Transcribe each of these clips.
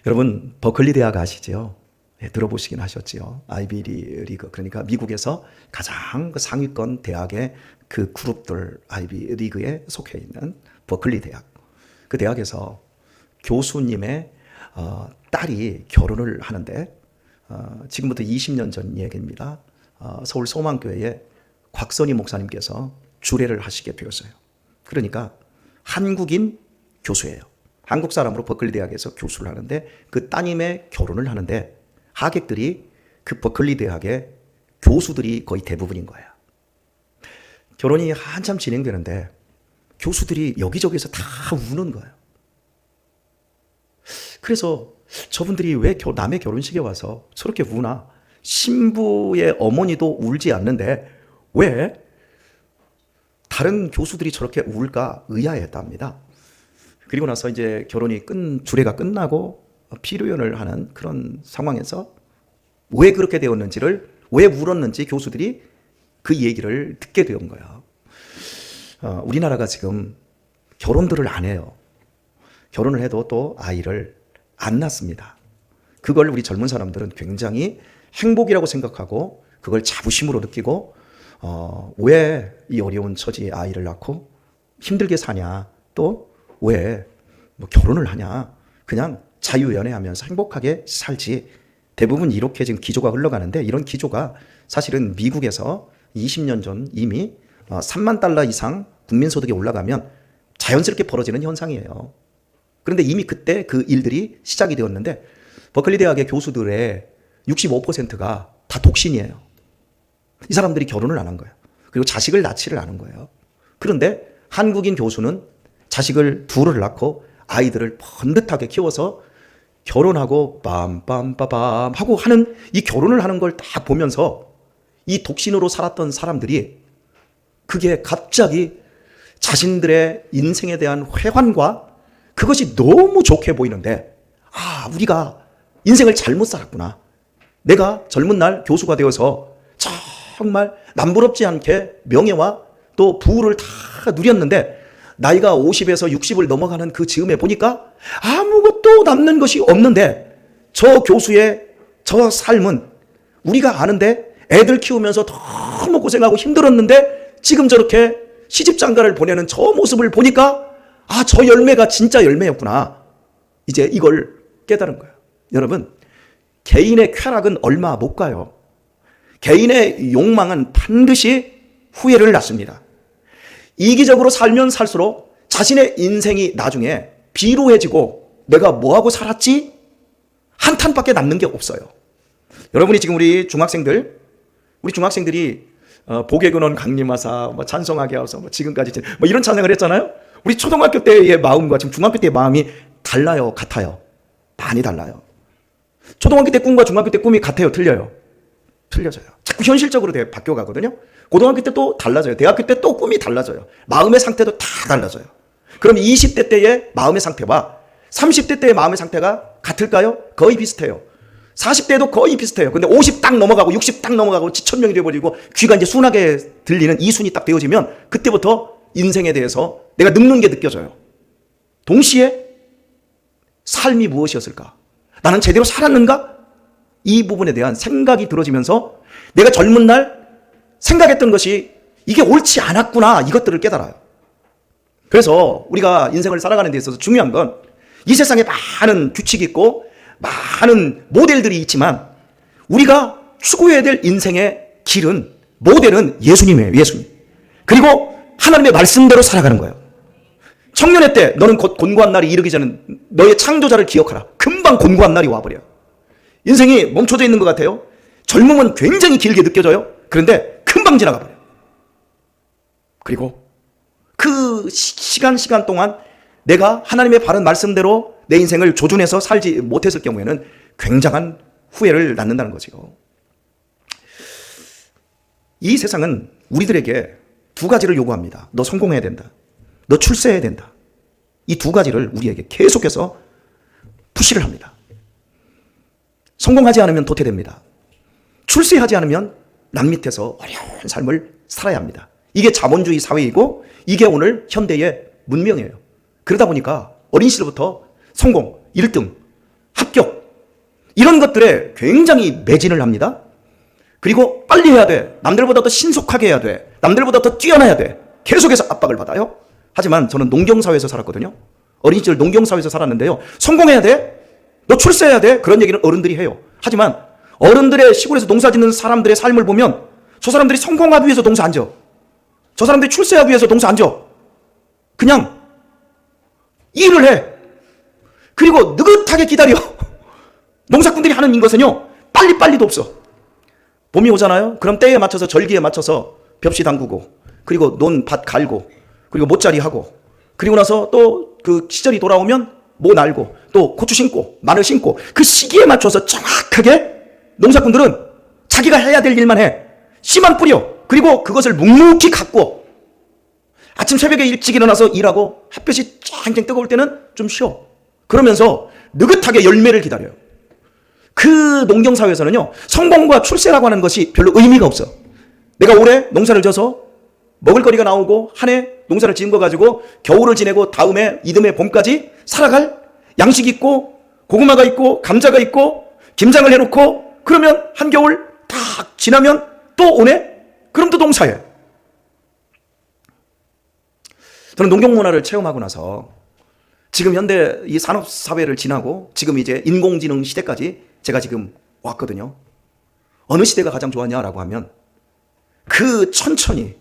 여러분 버클리 대학 아시죠? 네, 들어보시긴 하셨지요. 아이비 리그, 그러니까 미국에서 가장 그 상위권 대학의 그 그룹들 아이비 리그에 속해 있는 버클리 대학. 그 대학에서 교수님의 딸이 결혼을 하는데 지금부터 20년 전 얘기입니다. 서울 소망교회에 곽선희 목사님께서 주례를 하시게 되었어요. 그러니까 한국인 교수예요. 한국 사람으로 버클리 대학에서 교수를 하는데 그 따님의 결혼을 하는데 하객들이 그 버클리 대학의 교수들이 거의 대부분인 거예요. 결혼이 한참 진행되는데 교수들이 여기저기서 다 우는 거예요. 그래서 저분들이 왜 남의 결혼식에 와서 저렇게 우나? 신부의 어머니도 울지 않는데 왜 다른 교수들이 저렇게 울까 의아했답니다. 그리고 나서 이제 주례가 끝나고 피로연을 하는 그런 상황에서 왜 그렇게 되었는지를, 왜 울었는지 교수들이 그 얘기를 듣게 된 거야. 우리나라가 지금 결혼들을 안 해요. 결혼을 해도 또 아이를 안 낳습니다. 그걸 우리 젊은 사람들은 굉장히 행복이라고 생각하고 그걸 자부심으로 느끼고 왜 이 어려운 처지에 아이를 낳고 힘들게 사냐, 또 왜 결혼을 하냐, 그냥 자유연애하면서 행복하게 살지. 대부분 이렇게 지금 기조가 흘러가는데 이런 기조가 사실은 미국에서 20년 전 이미 3만 달러 이상 국민소득이 올라가면 자연스럽게 벌어지는 현상이에요. 그런데 이미 그때 그 일들이 시작이 되었는데 버클리 대학의 교수들의 65%가 다 독신이에요. 이 사람들이 결혼을 안 한 거예요. 그리고 자식을 낳지를 않은 거예요. 그런데 한국인 교수는 자식을 둘을 낳고 아이들을 번듯하게 키워서 결혼하고 빰빰빠밤 하고 하는, 이 결혼을 하는 걸 딱 보면서 이 독신으로 살았던 사람들이 그게 갑자기 자신들의 인생에 대한 회환과 그것이 너무 좋게 보이는데, 우리가 인생을 잘못 살았구나. 내가 젊은 날 교수가 되어서 정말 남부럽지 않게 명예와 또 부를 다 누렸는데 나이가 50에서 60을 넘어가는 그 즈음에 보니까 아무것도 남는 것이 없는데, 저 교수의 저 삶은 우리가 아는데 애들 키우면서 너무 고생하고 힘들었는데 지금 저렇게 시집장가를 보내는 저 모습을 보니까 저 열매가 진짜 열매였구나. 이제 이걸 깨달은 거예요. 여러분, 개인의 쾌락은 얼마 못 가요. 개인의 욕망은 반드시 후회를 낳습니다. 이기적으로 살면 살수록 자신의 인생이 나중에 비루해지고 내가 뭐하고 살았지? 한탄밖에 남는 게 없어요. 여러분이 지금 우리 중학생들이 복의 근원 강림하사, 찬송하게 하소서, 지금까지 이런 찬양을 했잖아요. 우리 초등학교 때의 마음과 지금 중학교 때의 마음이 달라요, 같아요? 많이 달라요. 초등학교 때 꿈과 중학교 때 꿈이 같아요, 틀려요? 틀려져요. 자꾸 현실적으로 바뀌어가거든요. 고등학교 때 또 달라져요. 대학교 때 또 꿈이 달라져요. 마음의 상태도 다 달라져요. 그럼 20대 때의 마음의 상태와 30대 때의 마음의 상태가 같을까요? 거의 비슷해요. 40대도 거의 비슷해요. 근데 50 딱 넘어가고 60 딱 넘어가고 지천명이 되어버리고 귀가 이제 순하게 들리는 이 순이 딱 되어지면 그때부터 인생에 대해서 내가 늙는 게 느껴져요. 동시에 삶이 무엇이었을까? 나는 제대로 살았는가? 이 부분에 대한 생각이 들어지면서 내가 젊은 날 생각했던 것이 이게 옳지 않았구나, 이것들을 깨달아요. 그래서 우리가 인생을 살아가는 데 있어서 중요한 건 이 세상에 많은 규칙이 있고 많은 모델들이 있지만 우리가 추구해야 될 인생의 길은, 모델은 예수님이에요. 예수님. 그리고 하나님의 말씀대로 살아가는 거예요. 청년의 때 너는 곧 곤고한 날이 이르기 전에 너의 창조자를 기억하라. 금방 곤고한 날이 와버려요. 인생이 멈춰져 있는 것 같아요. 젊음은 굉장히 길게 느껴져요. 그런데 금방 지나가 버려요. 그리고 그 시간 동안 내가 하나님의 바른 말씀대로 내 인생을 조준해서 살지 못했을 경우에는 굉장한 후회를 낳는다는 거죠. 이 세상은 우리들에게 두 가지를 요구합니다. 너 성공해야 된다. 너 출세해야 된다. 이 두 가지를 우리에게 계속해서 푸시를 합니다. 성공하지 않으면 도태됩니다. 출세하지 않으면 남 밑에서 어려운 삶을 살아야 합니다. 이게 자본주의 사회이고 이게 오늘 현대의 문명이에요. 그러다 보니까 어린 시절부터 성공, 1등, 합격, 이런 것들에 굉장히 매진을 합니다. 그리고 빨리 해야 돼. 남들보다 더 신속하게 해야 돼. 남들보다 더 뛰어나야 돼. 계속해서 압박을 받아요. 하지만 저는 농경사회에서 살았거든요. 어린 시절 농경사회에서 살았는데요. 성공해야 돼. 너 출세해야 돼. 그런 얘기는 어른들이 해요. 하지만 어른들의 시골에서 농사 짓는 사람들의 삶을 보면 저 사람들이 성공하기 위해서 농사 안 져. 저 사람들이 출세하기 위해서 농사 안 져. 그냥 일을 해. 그리고 느긋하게 기다려. 농사꾼들이 하는 것은요, 빨리빨리도 없어. 봄이 오잖아요. 그럼 때에 맞춰서 절기에 맞춰서 벽시 담그고, 그리고 논밭 갈고, 그리고 모짜리 하고, 그리고 나서 또 그 시절이 돌아오면 모 날고, 또 고추 심고, 마늘 심고, 그 시기에 맞춰서 정확하게 농사꾼들은 자기가 해야 될 일만 해. 씨만 뿌려. 그리고 그것을 묵묵히 갖고 아침 새벽에 일찍 일어나서 일하고 햇볕이 쨍쨍 뜨거울 때는 좀 쉬어. 그러면서 느긋하게 열매를 기다려요. 그 농경사회에서는요, 성공과 출세라고 하는 것이 별로 의미가 없어. 내가 올해 농사를 져서 먹을거리가 나오고 한 해 농사를 지은 거 가지고 겨울을 지내고 다음에 이듬해 봄까지 살아갈 양식이 있고 고구마가 있고 감자가 있고 김장을 해놓고 그러면 한겨울 딱 지나면 또 오네? 그럼 또 농사해. 저는 농경문화를 체험하고 나서 지금 현대 이 산업사회를 지나고 지금 이제 인공지능 시대까지 제가 지금 왔거든요. 어느 시대가 가장 좋았냐라고 하면 그 천천히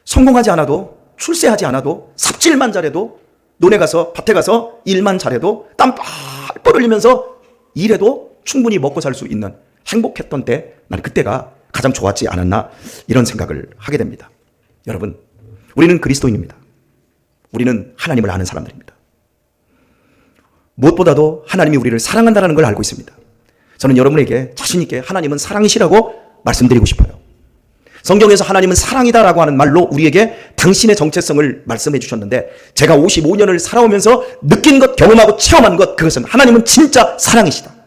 성공하지 않아도 출세하지 않아도 삽질만 잘해도 논에 가서 밭에 가서 일만 잘해도 땀 뻘뻘 흘리면서 일해도 충분히 먹고 살 수 있는 행복했던 때, 난 그때가 가장 좋았지 않았나 이런 생각을 하게 됩니다. 여러분, 우리는 그리스도인입니다. 우리는 하나님을 아는 사람들입니다. 무엇보다도 하나님이 우리를 사랑한다는 걸 알고 있습니다. 저는 여러분에게 자신 있게 하나님은 사랑이시라고 말씀드리고 싶어요. 성경에서 하나님은 사랑이다라고 하는 말로 우리에게 당신의 정체성을 말씀해 주셨는데, 제가 55년을 살아오면서 느낀 것, 경험하고 체험한 것, 그것은 하나님은 진짜 사랑이시다.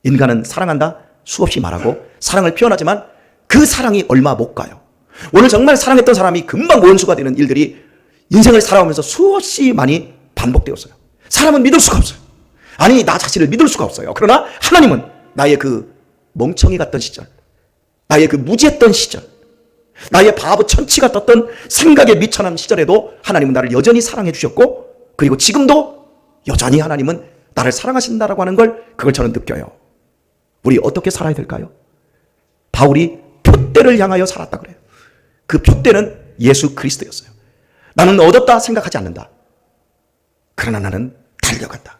인간은 사랑한다 수없이 말하고 사랑을 표현하지만 그 사랑이 얼마 못 가요. 오늘 정말 사랑했던 사람이 금방 원수가 되는 일들이 인생을 살아오면서 수없이 많이 반복되었어요. 사람은 믿을 수가 없어요. 아니, 나 자신을 믿을 수가 없어요. 그러나 하나님은 나의 그 멍청이 같던 시절, 나의 그 무지했던 시절, 나의 바보 천치 같았던 생각에 미천한 시절에도 하나님은 나를 여전히 사랑해 주셨고, 그리고 지금도 여전히 하나님은 나를 사랑하신다라고 하는 걸, 그걸 저는 느껴요. 우리 어떻게 살아야 될까요? 바울이 표대를 향하여 살았다 그래요. 그 표대는 예수 그리스도였어요. 나는 얻었다 생각하지 않는다. 그러나 나는 달려간다.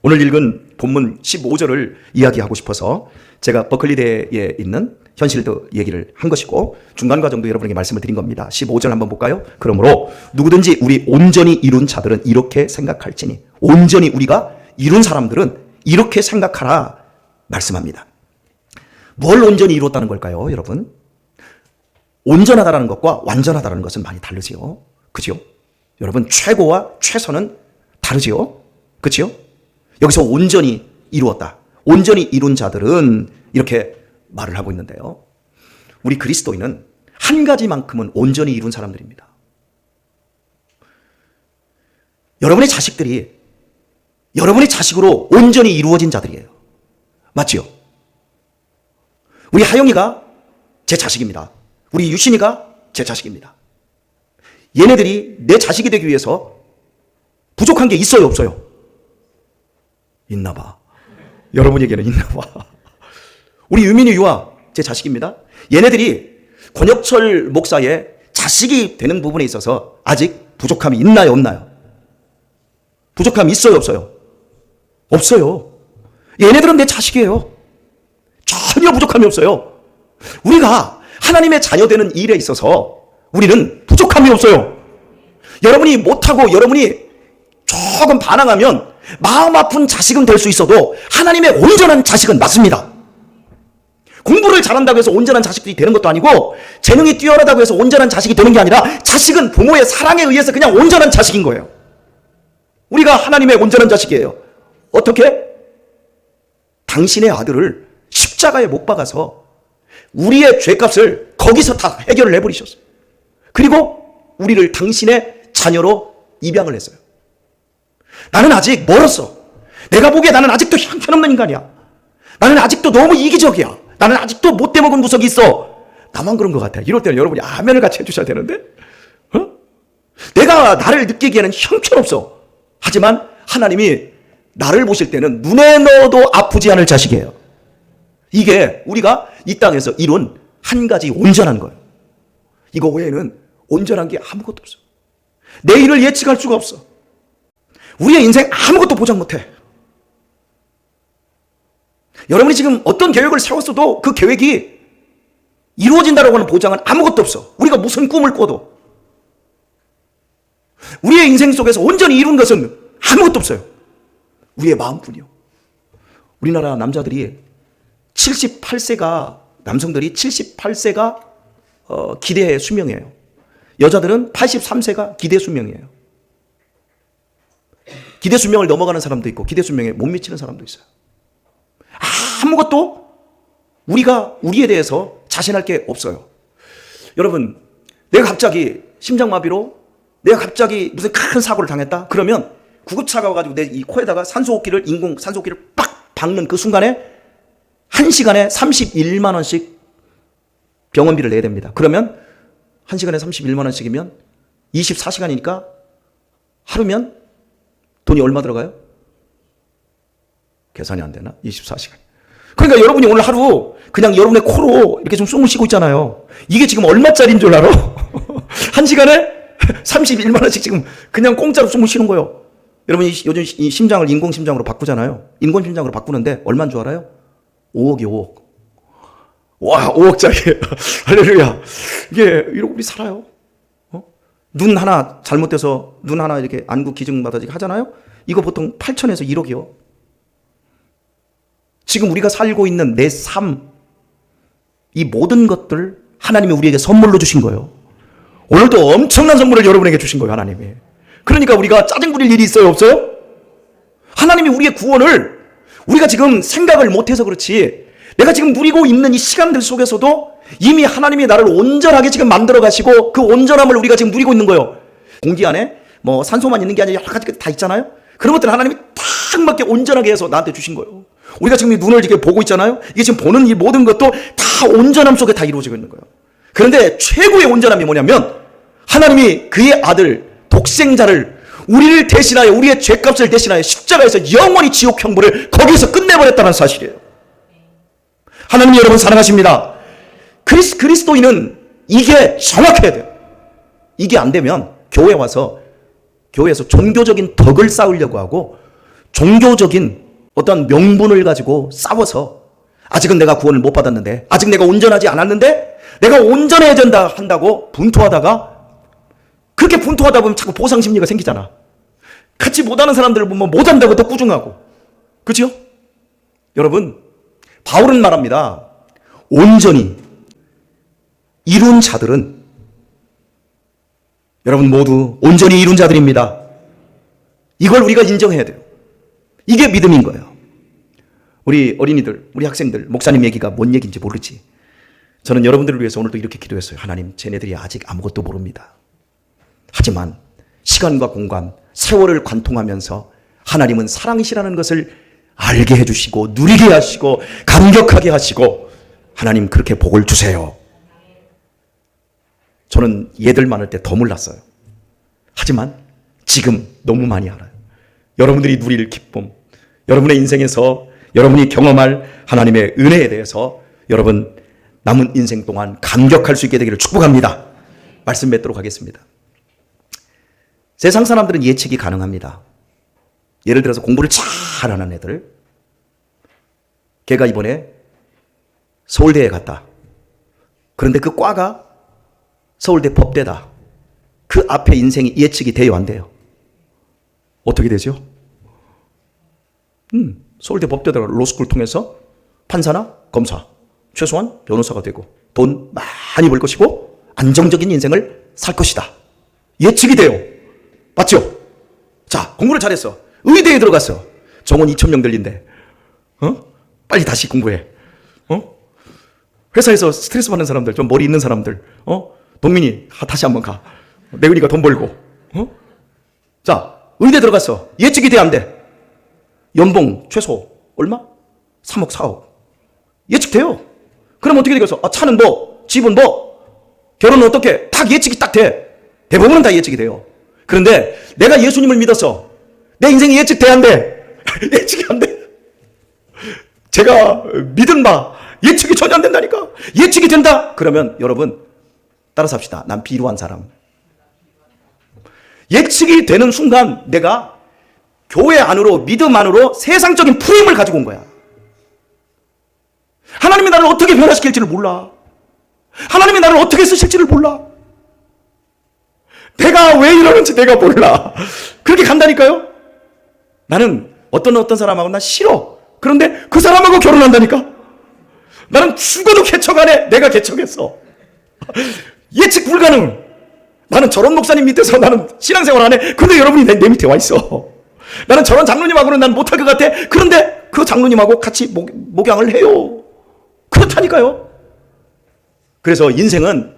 오늘 읽은 본문 15절을 이야기하고 싶어서 제가 버클리대에 있는 현실도 얘기를 한 것이고 중간 과정도 여러분에게 말씀을 드린 겁니다. 15절 한번 볼까요? 그러므로 누구든지 우리 온전히 이룬 자들은 이렇게 생각할지니, 온전히 우리가 이룬 사람들은 이렇게 생각하라 말씀합니다. 뭘 온전히 이뤘다는 걸까요, 여러분? 온전하다라는 것과 완전하다라는 것은 많이 다르지요. 그죠? 여러분, 최고와 최선은 다르지요. 그렇죠? 여기서 온전히 이루었다, 온전히 이룬 자들은 이렇게 말을 하고 있는데요. 우리 그리스도인은 한 가지만큼은 온전히 이룬 사람들입니다. 여러분의 자식들이 여러분의 자식으로 온전히 이루어진 자들이에요. 맞지요? 우리 하영이가 제 자식입니다. 우리 유신이가 제 자식입니다. 얘네들이 내 자식이 되기 위해서 부족한 게 있어요, 없어요? 있나 봐. 여러분에게는 있나 봐. 우리 유민이 유아 제 자식입니다. 얘네들이 권혁철 목사의 자식이 되는 부분에 있어서 아직 부족함이 있나요, 없나요? 부족함이 있어요, 없어요? 없어요. 얘네들은 내 자식이에요. 전혀 부족함이 없어요. 우리가 하나님의 자녀 되는 일에 있어서 우리는 부족함이 없어요. 여러분이 못하고 여러분이 조금 반항하면 마음 아픈 자식은 될 수 있어도 하나님의 온전한 자식은 맞습니다. 공부를 잘한다고 해서 온전한 자식들이 되는 것도 아니고, 재능이 뛰어나다고 해서 온전한 자식이 되는 게 아니라, 자식은 부모의 사랑에 의해서 그냥 온전한 자식인 거예요. 우리가 하나님의 온전한 자식이에요. 어떻게? 당신의 아들을 십자가에 못 박아서 우리의 죄값을 거기서 다 해결을 해버리셨어요. 그리고 우리를 당신의 자녀로 입양을 했어요. 나는 아직 멀었어. 내가 보기에 나는 아직도 형편없는 인간이야. 나는 아직도 너무 이기적이야. 나는 아직도 못돼 먹은 구석이 있어. 나만 그런 것 같아. 이럴 때는 여러분이 아멘을 같이 해주셔야 되는데, 내가 나를 느끼기에는 형편없어. 하지만 하나님이 나를 보실 때는 눈에 넣어도 아프지 않을 자식이에요. 이게 우리가 이 땅에서 이룬 한 가지 온전한 거예요. 이거 외에는 온전한 게 아무것도 없어. 내일을 예측할 수가 없어. 우리의 인생 아무것도 보장 못해. 여러분이 지금 어떤 계획을 세웠어도 그 계획이 이루어진다라고 하는 보장은 아무것도 없어. 우리가 무슨 꿈을 꿔도. 우리의 인생 속에서 온전히 이룬 것은 아무것도 없어요. 우리의 마음뿐이요. 우리나라 남자들이 78세가, 남성들이 78세가 기대 수명이에요. 여자들은 83세가 기대 수명이에요. 기대 수명을 넘어가는 사람도 있고 기대 수명에 못 미치는 사람도 있어요. 아무것도 우리에 대해서 자신할 게 없어요. 여러분, 내가 갑자기 심장마비로 내가 갑자기 무슨 큰 사고를 당했다? 그러면 구급차가 와가지고 내 이 코에다가 인공 산소호흡기를 빡 박는 그 순간에 1시간에 31만 원씩 병원비를 내야 됩니다. 그러면 1시간에 31만 원씩이면 24시간이니까 하루면 돈이 얼마 들어가요? 계산이 안 되나? 24시간. 그러니까 여러분이 오늘 하루 그냥 여러분의 코로 이렇게 좀 숨을 쉬고 있잖아요. 이게 지금 얼마짜리인 줄 알아? 1시간에 31만 원씩 지금 그냥 공짜로 숨을 쉬는 거예요. 여러분 요즘 이 심장을 인공심장으로 바꾸잖아요. 인공심장으로 바꾸는데 얼마인 줄 알아요? 5억이 5억. 와, 5억짜리. 할렐루야. 이게 이러고 우리 살아요. 눈 하나 잘못돼서 눈 하나 이렇게 안구 기증 받아지게 하잖아요. 이거 보통 8천에서 1억이요. 지금 우리가 살고 있는 내 삶, 이 모든 것들 하나님이 우리에게 선물로 주신 거예요. 오늘도 엄청난 선물을 여러분에게 주신 거예요, 하나님이. 그러니까 우리가 짜증 부릴 일이 있어요, 없어요? 하나님이 우리의 구원을 우리가 지금 생각을 못해서 그렇지, 내가 지금 누리고 있는 이 시간들 속에서도 이미 하나님이 나를 온전하게 지금 만들어 가시고 그 온전함을 우리가 지금 누리고 있는 거예요. 공기 안에 뭐 산소만 있는 게 아니라 여러 가지 다 있잖아요. 그런 것들을 하나님이 딱 맞게 온전하게 해서 나한테 주신 거예요. 우리가 지금 이 눈을 이렇게 보고 있잖아요. 이게 지금 보는 이 모든 것도 다 온전함 속에 다 이루어지고 있는 거예요. 그런데 최고의 온전함이 뭐냐면 하나님이 그의 아들 독생자를 우리를 대신하여 우리의 죄값을 대신하여 십자가에서 영원히 지옥 형벌을 거기서 끝내버렸다는 사실이에요. 하나님 여러분 사랑하십니다. 그리스도인은 이게 정확해야 돼요. 이게 안 되면 교회 와서 교회에서 종교적인 덕을 쌓으려고 하고 종교적인 어떤 명분을 가지고 싸워서 아직은 내가 구원을 못 받았는데, 아직 내가 온전하지 않았는데 내가 온전해야 된다 한다고 분투하다가, 그렇게 분투하다 보면 자꾸 보상심리가 생기잖아. 같이 못하는 사람들을 보면 못한다고 또 꾸중하고. 그렇죠? 여러분, 바울은 말합니다. 온전히 이룬 자들은, 여러분 모두 온전히 이룬 자들입니다. 이걸 우리가 인정해야 돼요. 이게 믿음인 거예요. 우리 어린이들, 우리 학생들, 목사님 얘기가 뭔 얘기인지 모르지. 저는 여러분들을 위해서 오늘도 이렇게 기도했어요. 하나님, 쟤네들이 아직 아무것도 모릅니다. 하지만 시간과 공간, 세월을 관통하면서 하나님은 사랑이시라는 것을 알게 해주시고 누리게 하시고 감격하게 하시고, 하나님 그렇게 복을 주세요. 저는 얘들 많을 때 더 몰랐어요. 하지만 지금 너무 많이 알아요. 여러분들이 누릴 기쁨, 여러분의 인생에서 여러분이 경험할 하나님의 은혜에 대해서 여러분 남은 인생 동안 감격할 수 있게 되기를 축복합니다. 말씀 맺도록 하겠습니다. 세상 사람들은 예측이 가능합니다. 예를 들어서 공부를 잘하는 애들, 걔가 이번에 서울대에 갔다. 그런데 그 과가 서울대 법대다. 그 앞에 인생이 예측이 돼요, 안 돼요? 어떻게 되죠? 서울대 법대다 로스쿨 통해서 판사나 검사, 최소한 변호사가 되고 돈 많이 벌 것이고 안정적인 인생을 살 것이다. 예측이 돼요. 맞죠? 자, 공부를 잘했어. 의대에 들어갔어. 정원 2,000명 들린대. 빨리 다시 공부해. 회사에서 스트레스 받는 사람들, 좀 머리 있는 사람들, 동민이 다시 한번 가. 매은이가 돈 벌고. 자, 의대 들어갔어. 예측이 돼, 안 돼? 연봉 최소 얼마? 3억, 4억. 예측돼요. 그럼 어떻게 되겠어? 차는 뭐, 집은 뭐, 결혼은 어떻게? 다 예측이 딱 돼. 대부분은 다 예측이 돼요. 그런데 내가 예수님을 믿었어. 내 인생이 예측돼야 안 돼. 예측이 안 돼. 제가 믿은 바 예측이 전혀 안 된다니까. 예측이 된다. 그러면 여러분 따라서 합시다. 난 비루한 사람. 예측이 되는 순간 내가 교회 안으로, 믿음 안으로 세상적인 프레임을 가지고 온 거야. 하나님이 나를 어떻게 변화시킬지를 몰라. 하나님이 나를 어떻게 쓰실지를 몰라. 내가 왜 이러는지 내가 몰라. 그렇게 간다니까요. 나는 어떤 사람하고 나 싫어. 그런데 그 사람하고 결혼한다니까. 나는 죽어도 개척 안 해. 내가 개척했어. 예측 불가능. 나는 저런 목사님 밑에서 나는 신앙생활 안 해. 근데 여러분이 내 밑에 와 있어. 나는 저런 장로님하고는 난 못할 것 같아. 그런데 그 장로님하고 같이 목양을 해요. 그렇다니까요. 그래서 인생은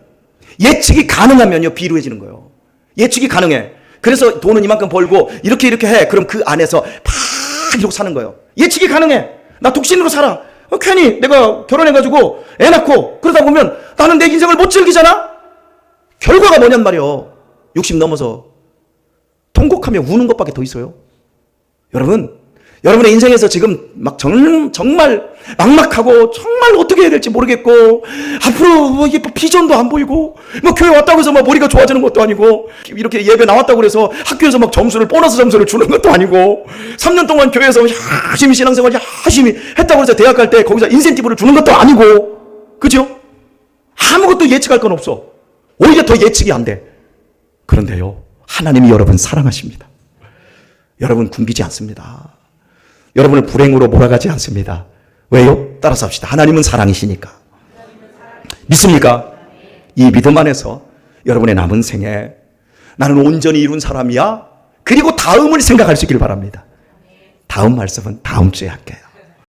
예측이 가능하면요 비루해지는 거예요. 예측이 가능해. 그래서 돈은 이만큼 벌고 이렇게 해. 그럼 그 안에서 막 이러고 사는 거예요. 예측이 가능해. 나 독신으로 살아. 괜히 내가 결혼해가지고 애 낳고 그러다 보면 나는 내 인생을 못 즐기잖아. 결과가 뭐냔 말이요. 60 넘어서 통곡하며 우는 것밖에 더 있어요. 여러분의 인생에서 지금 막 정말 막막하고 정말 어떻게 해야 될지 모르겠고 앞으로 뭐 비전도 안 보이고 뭐 교회 왔다고 해서 막 머리가 좋아지는 것도 아니고 이렇게 예배 나왔다고 해서 학교에서 막 보너스 점수를 주는 것도 아니고 3년 동안 교회에서 열심히 신앙생활 열심히 했다고 해서 대학 갈 때 거기서 인센티브를 주는 것도 아니고 그죠? 아무것도 예측할 건 없어. 오히려 더 예측이 안 돼. 그런데요 하나님이 여러분 사랑하십니다. 여러분 굶기지 않습니다. 여러분을 불행으로 몰아가지 않습니다. 왜요? 따라서 합시다. 하나님은 사랑이시니까. 믿습니까? 이 믿음 안에서 여러분의 남은 생에 나는 온전히 이룬 사람이야. 그리고 다음을 생각할 수 있기를 바랍니다. 다음 말씀은 다음 주에 할게요.